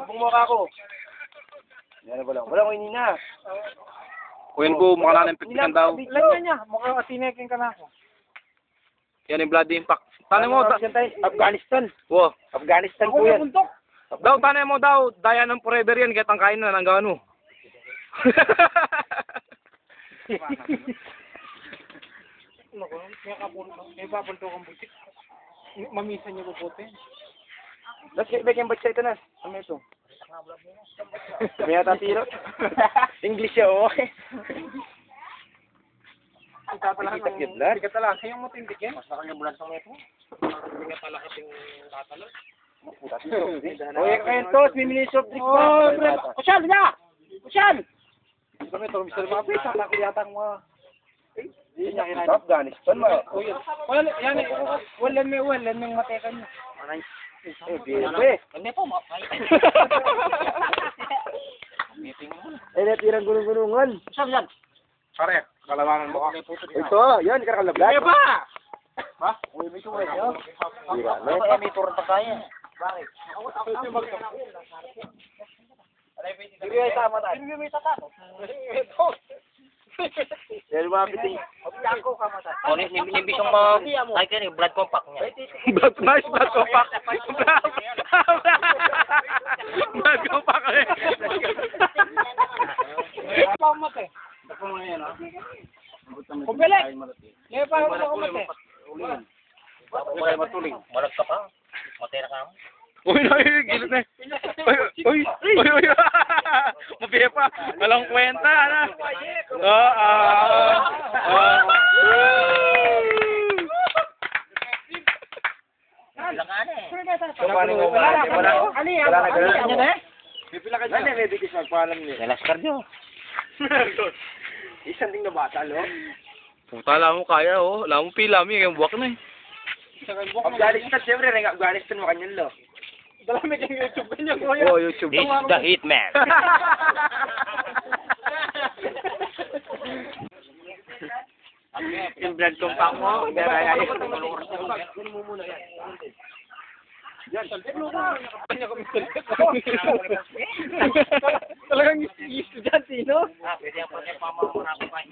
Bumaka ko. Yan na wala ko inina. Kuyan ko, mukha na ng petikan daw. Lagyan niya, mukha asinekin ka na ako. Yan yung blood impact. Tanay mo, Afghanistan. wow. Afghanistan po yan. Daw, tanay mo daw, daya ng forever yan, kahit ang kain na, ng gano. May papunto kang butik. Mamisan niyo po puti. Let's get back in back ito na. Ano ito? May ata tiro. English siya, okay. Kita talaga. Kaya mo tindig yan. Mas nakang bulan sa meto. Hindi ka talaga ting tatalo. Oye, kayo tos. Mimili soft drink pa. Kusyal niya! Kusyal! Kami ito, Mr. Mapis. Sana ko yata ang mga... Hindi niya kinahit. Afghanistan mo. Wala, yan eh. Wala may matekan niya. Hindi po, mapay. Eh, natirang gunung-gunungan. Saan yan? Pare, kalawangan mo ka. Ito, yan, kakalablat. Kaya ba? Ha? Uy, may tuwa niyo. May tuwa pa kaya. Bakit? Hindi ay tama tayo. Hindi may tata. Ito. Yan mga piting. Ako ka mata. O, nibisong mo, ay kayo, blood compact niya. Blood compact. Blood compact eh. Pamat eh. Kumpilik! Ngayon pa ako kumat eh. Malag ka pa. Matera ka mo. Uy, gilid na. Uy. Mabiya pa. Walang kwenta, ano? Langan eh. Wala na ganun. Pipila ka dyan. May bigis magpaalam niya. Nalaskar nyo. Isang ding na bata, lo. Puta, alam mo kaya, oh. Alam mo pila, may yung buwak na eh. Afghanistan, siyempre, Afghanistan mo kanyan, lo. Dami kang YouTube kanya, kuya. Oh, YouTube. This is the Hitman. Yung blood compact mo, garaya yun. Talagang estudyante, no? Pwede ang pamamaharap pa.